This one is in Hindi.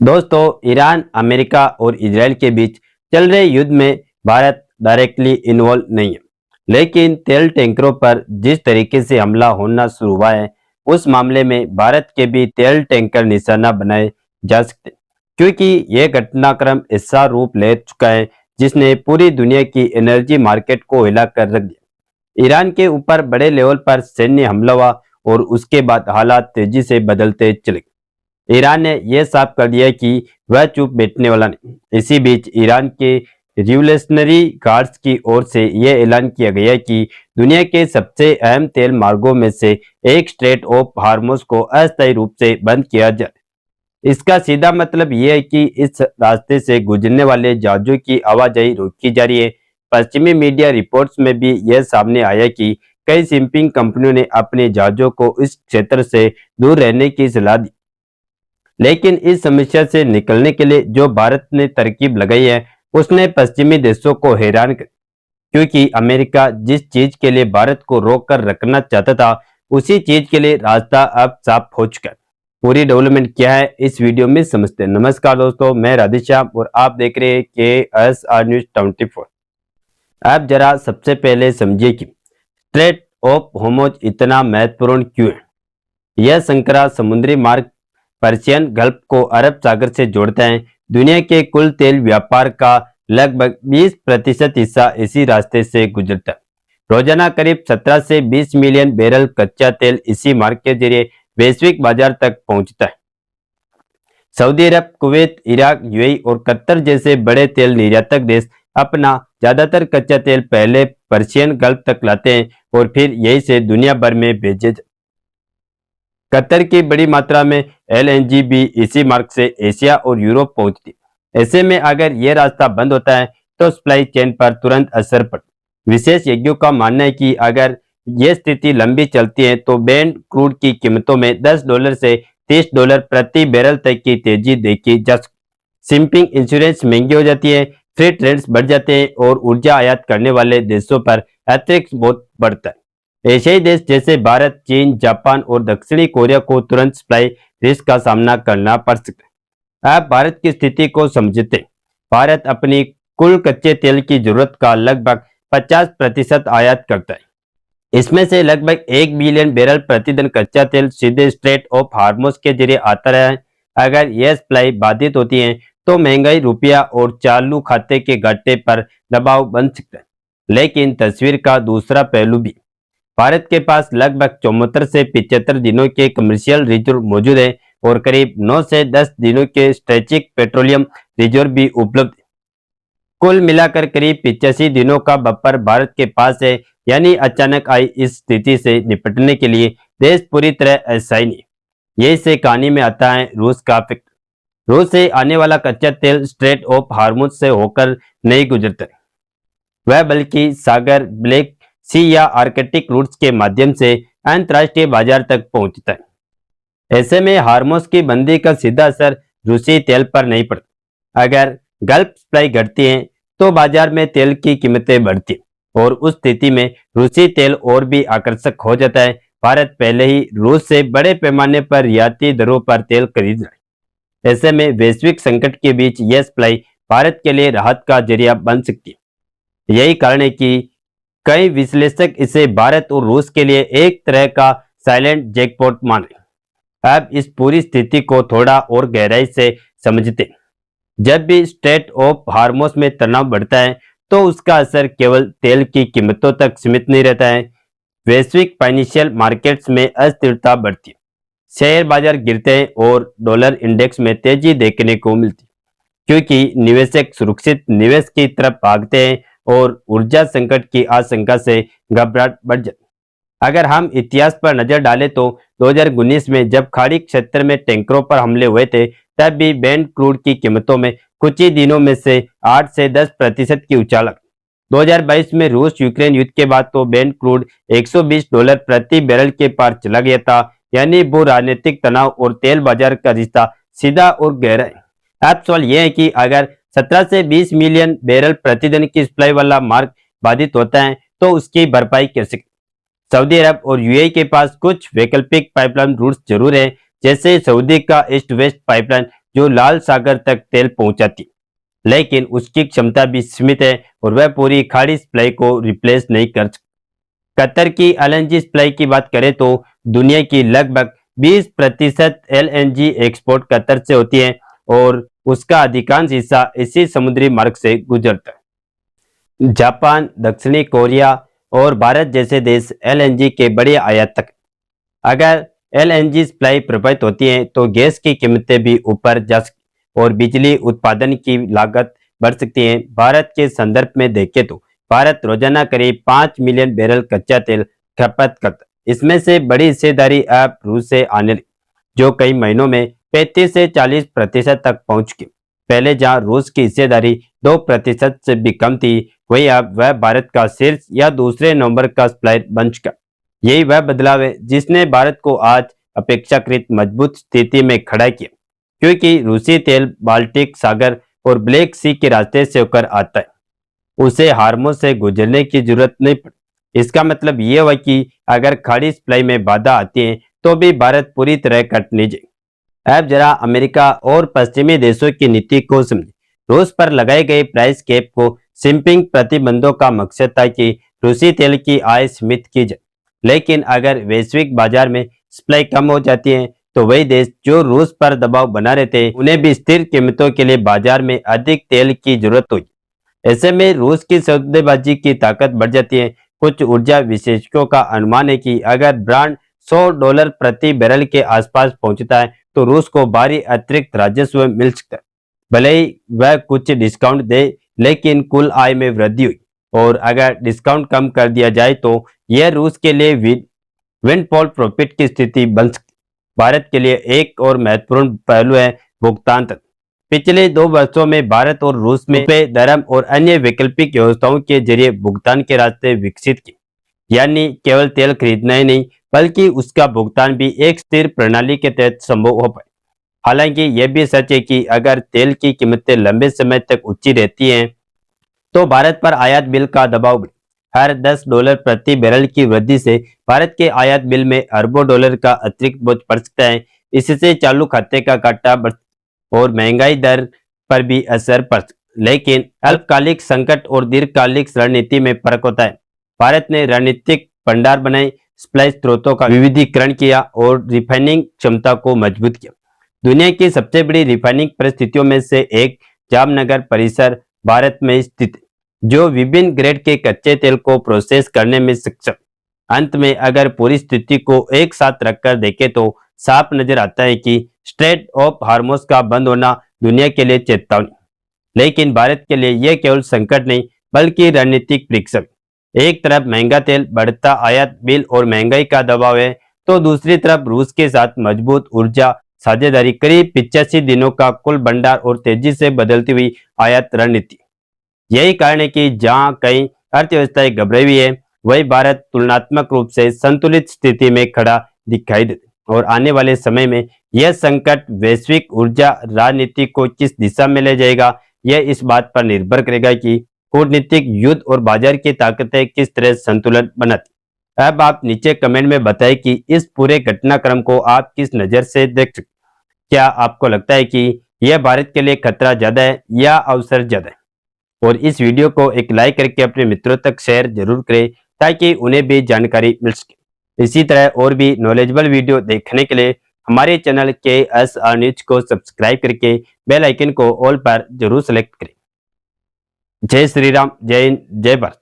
दोस्तों, ईरान, अमेरिका और इजराइल के बीच चल रहे युद्ध में भारत डायरेक्टली इन्वॉल्व नहीं है, लेकिन तेल टैंकरों पर जिस तरीके से हमला होना शुरू हुआ है, उस मामले में भारत के भी तेल टैंकर निशाना बनाए जा सकते हैं, क्योंकि यह घटनाक्रम ऐसा रूप ले चुका है जिसने पूरी दुनिया की एनर्जी मार्केट को हिला कर रख दिया। ईरान के ऊपर बड़े लेवल पर सैन्य हमला हुआ और उसके बाद हालात तेजी से बदलते चले गए। ईरान ने यह साफ कर दिया कि वह चुप बैठने वाला नहीं। इसी बीच ईरान के रिवोल्यूशनरी गार्ड्स की ओर से यह ऐलान किया गया कि दुनिया के सबसे अहम तेल मार्गों में से एक स्ट्रेट ऑफ हार्मुज को अस्थायी रूप से बंद किया जाए। इसका सीधा मतलब यह है कि इस रास्ते से गुजरने वाले जहाजों की आवाजाही रोकी जा रही है। पश्चिमी मीडिया रिपोर्ट्स में भी यह सामने आया कि कई शिपिंग कंपनियों ने अपने जहाजों को इस क्षेत्र से दूर रहने की सलाह दी। लेकिन इस समस्या से निकलने के लिए जो भारत ने तरकीब लगाई है, उसने पश्चिमी देशों को हैरान कर, क्योंकि अमेरिका जिस चीज के लिए भारत को रोक कर रखना चाहता था, उसी चीज के लिए रास्ता अब साफ हो चुका है। पूरी डेवलपमेंट क्या है, इस वीडियो में समझते हैं। नमस्कार दोस्तों, मैं राधेश्याम और आप देख रहे हैं KSR न्यूज 24। आप जरा सबसे पहले समझिए कि स्ट्रेट ऑफ होर्मुज इतना महत्वपूर्ण क्यों है। यह संकरा समुद्री मार्ग पर्शियन गल्फ को अरब सागर से जोड़ता है। दुनिया के कुल तेल व्यापार का लगभग 20% हिस्सा इसी रास्ते से गुजरता है। रोजाना करीब 17 से 20 मिलियन बैरल कच्चा तेल इसी मार्ग के जरिए वैश्विक बाजार तक पहुंचता है। सऊदी अरब, कुवैत, इराक, यूएई और कतर जैसे बड़े तेल निर्यातक देश अपना ज्यादातर कच्चा तेल पहले पर्शियन गल्फ तक लाते हैं और फिर यहीं से दुनिया भर में भेजे। कतर की बड़ी मात्रा में LNG भी इसी मार्ग से एशिया और यूरोप पहुंचती है। ऐसे में अगर यह रास्ता बंद होता है तो सप्लाई चेन पर तुरंत असर पड़ता। विशेषज्ञों का मानना है कि अगर यह स्थिति लंबी चलती है तो ब्रेंट क्रूड की कीमतों में $10 से $30 प्रति बैरल तक की तेजी देखी जा सकती। शिपिंग इंश्योरेंस महंगी हो जाती है, फ्रेट रेट्स बढ़ जाते हैं और ऊर्जा आयात करने वाले देशों पर अतिरिक्त बोझ बढ़ता है। एशियाई देश जैसे भारत, चीन, जापान और दक्षिणी कोरिया को तुरंत सप्लाई रिस्क का सामना करना पड़ सकता है। आप भारत की स्थिति को समझते हैं। भारत अपनी कुल कच्चे तेल की जरूरत का लगभग 50% आयात करता है। इसमें से लगभग 1 बिलियन बैरल प्रतिदिन कच्चा तेल सीधे स्ट्रेट ऑफ हार्मुज के जरिए आता रहा है। अगर यह सप्लाई बाधित होती है तो महंगाई, रुपया और चालू खाते के घाटे पर दबाव बन सकता है। लेकिन तस्वीर का दूसरा पहलू भी। भारत के पास लगभग 74 से 75 दिनों के कमर्शियल रिजर्व मौजूद है और करीब 9 से 10 दिनों के स्ट्रेचिक पेट्रोलियम रिजर्व भी उपलब्ध है। कुल मिलाकर करीब 85 दिनों का बफर भारत के पास है। यानी अचानक आई इस स्थिति से निपटने के लिए देश पूरी तरह अस्थायी नहीं। यही से कहानी में आता है रूस का फैक्टर। रूस से आने वाला कच्चा तेल स्ट्रेट ऑफ हार्मुज से होकर नहीं गुजरता है, वह बल्कि सागर, ब्लैक सी या आर्कटिक रूट्स के माध्यम से अंतर्राष्ट्रीय बाजार तक पहुंचता है। ऐसे में हार्मुज की बंदी का सीधा असर रूसी तेल पर नहीं पड़ता। अगर गल्फ सप्लाई घटती है तो बाजार में तेल की कीमतें बढ़ती हैं और उस स्थिति में रूसी तेल और भी आकर्षक हो जाता है। भारत पहले ही रूस से बड़े पैमाने पर रियायती दरों पर तेल खरीद रहा है। ऐसे में वैश्विक संकट के बीच यह सप्लाई भारत के लिए राहत का जरिया बन सकती है। यही कारण है कि कई विश्लेषक इसे भारत और रूस के लिए एक तरह का साइलेंट जैकपॉट माने। अब इस पूरी स्थिति को थोड़ा और गहराई से समझते हैं। जब भी स्ट्रेट ऑफ हार्मुज में तनाव बढ़ता है तो उसका असर केवल तेल की कीमतों तक सीमित नहीं रहता है। वैश्विक फाइनेंशियल मार्केट्स में अस्थिरता बढ़ती है, शेयर बाजार गिरते हैं और डॉलर इंडेक्स में तेजी देखने को मिलती है, क्योंकि निवेशक सुरक्षित निवेश की तरफ भागते हैं और ऊर्जा संकट की आशंका से घबराहट बढ़ जाती है। अगर हम इतिहास पर नजर डालें तो 2019 में जब खाड़ी क्षेत्र में टैंकरों पर हमले हुए थे, तब भी ब्रेंट क्रूड की कीमतों में कुछ ही दिनों में से 8 से 10% की उछाल। 2022 में रूस यूक्रेन युद्ध के बाद तो ब्रेंट क्रूड $120 प्रति बैरल के पार चला गया था। यानी भू राजनीतिक तनाव और तेल बाजार का रिश्ता सीधा और गहरा है। अब सवाल यह है कि अगर 17 से 20 मिलियन बैरल प्रतिदिन की सप्लाई वाला मार्ग बाधित होता है तो उसकी भरपाई कैसे? सऊदी अरब और यूएई के पास कुछ वैकल्पिक पाइपलाइन रूट्स जरूर हैं, जैसे सऊदी का ईस्ट वेस्ट पाइपलाइन जो लाल सागर तक तेल पहुंचाती, लेकिन उसकी क्षमता भी सीमित है और वह पूरी खाड़ी सप्लाई को रिप्लेस नहीं कर सकती। कतर की एलएनजी सप्लाई की बात करें तो दुनिया की लगभग 20% एलएनजी एक्सपोर्ट कतर से होती है और उसका अधिकांश हिस्सा इसी समुद्री मार्ग से गुजरता है। जापान, दक्षिणी कोरिया और भारत जैसे देश एलएनजी के बड़े आयातक। अगर एलएनजी सप्लाई प्रभावित होती है तो गैस की कीमतें भी ऊपर जा सकती और बिजली उत्पादन की लागत बढ़ सकती है। भारत के संदर्भ में देखें तो भारत रोजाना करीब 5 मिलियन बैरल कच्चा तेल खपत करता है। इसमें से बड़ी हिस्सेदारी अब रूस से आने लगी, जो कई महीनों में 35 से 40% तक पहुंच गई। पहले जहां रूस की हिस्सेदारी 2% से भी कम थी, वहीं अब वह भारत का शीर्ष या दूसरे नंबर का सप्लायर बन चुका। यही वह बदलाव है जिसने भारत को आज अपेक्षाकृत मजबूत स्थिति में खड़ा किया, क्योंकि रूसी तेल बाल्टिक सागर और ब्लैक सी के रास्ते से होकर आता है। उसे हार्मोज से गुजरने की जरूरत नहीं पड़ी। इसका मतलब यह हुआ कि अगर खाड़ी सप्लाई में बाधा आती है तो भी भारत पूरी तरह कट नहीं जाए। अब जरा अमेरिका और पश्चिमी देशों की नीति को समझें। रूस पर लगाए गए प्राइस कैप को शिपिंग प्रतिबंधों का मकसद था कि रूसी तेल की आय सीमित की जाए, लेकिन अगर वैश्विक बाजार में सप्लाई कम हो जाती है तो वही देश जो रूस पर दबाव बना रहे थे उन्हें भी स्थिर कीमतों के लिए बाजार में अधिक तेल की जरूरत हुई। ऐसे में रूस की सौदेबाजी की ताकत बढ़ जाती है। कुछ ऊर्जा विशेषज्ञों का अनुमान है कि अगर ब्रांड $100 प्रति बैरल के आसपास पहुंचता है तो रूस को भारी अतिरिक्त राजस्व मिल सकता है। भले ही वह कुछ डिस्काउंट दे, लेकिन कुल आय में वृद्धि हुई और अगर डिस्काउंट कम कर दिया जाए तो यह रूस के लिए विंडफॉल प्रॉफिट की स्थिति बन सकती है। भारत के लिए एक और महत्वपूर्ण पहलू है भुगतान तंत्र। पिछले 2 वर्षों में भारत और रूस में रुपए, दरम और अन्य वैकल्पिक व्यवस्थाओं के जरिए भुगतान के रास्ते विकसित किए, यानी केवल तेल खरीदना ही नहीं बल्कि उसका भुगतान भी एक स्थिर प्रणाली के तहत संभव हो पाए। हालांकि यह भी सच है कि अगर तेल की कीमतें लंबे समय तक ऊंची रहती हैं तो भारत पर आयात बिल का दबाव बढ़े। हर $10 प्रति बैरल की वृद्धि से भारत के आयात बिल में अरबों डॉलर का अतिरिक्त बोझ पड़ सकता है। इससे चालू खाते का घाटा बढ़ और महंगाई दर पर भी असर पड़ सकता। लेकिन अल्पकालिक संकट और दीर्घकालिक रणनीति में फर्क होता है। भारत ने रणनीतिक भंडार बनाए, सप्लाई स्रोतों का विविधीकरण किया और रिफाइनिंग क्षमता को मजबूत किया। दुनिया की सबसे बड़ी रिफाइनिंग परिस्थितियों में से एक जामनगर परिसर भारत में स्थित है, जो विभिन्न ग्रेड के कच्चे तेल को प्रोसेस करने में सक्षम। अंत में अगर पूरी स्थिति को एक साथ रखकर देखें तो साफ नजर आता है कि स्ट्रेट ऑफ हार्मोज का बंद होना दुनिया के लिए चेतावनी, लेकिन भारत के लिए यह केवल संकट नहीं बल्कि रणनीतिक परीक्षा। एक तरफ महंगा तेल, बढ़ता आयात बिल और महंगाई का दबाव है, तो दूसरी तरफ रूस के साथ मजबूत ऊर्जा साझेदारी, करीब 85 दिनों का कुल भंडार और तेजी से बदलती हुई आयात रणनीति। यही कारण है कि जहां कई अर्थव्यवस्थाएं घबराई हुई है, वही भारत तुलनात्मक रूप से संतुलित स्थिति में खड़ा दिखाई देता और आने वाले समय में यह संकट वैश्विक ऊर्जा राजनीति को किस दिशा में ले जाएगा, यह इस बात पर निर्भर करेगा कि कूटनीतिक, युद्ध और बाजार की ताकतें किस तरह संतुलन बनाती। अब आप नीचे कमेंट में बताएं कि इस पूरे घटनाक्रम को आप किस नज़र से देख सकते। क्या आपको लगता है कि यह भारत के लिए खतरा ज्यादा है या अवसर ज्यादा है? और इस वीडियो को एक लाइक करके अपने मित्रों तक शेयर जरूर करें ताकि उन्हें भी जानकारी मिल सके। इसी तरह और भी नॉलेजेबल वीडियो देखने के लिए हमारे चैनल KSR न्यूज को सब्सक्राइब करके बेल आइकन को ऑल पर जरूर सेलेक्ट करें। जय श्री राम, जय हिंद, जय भारत।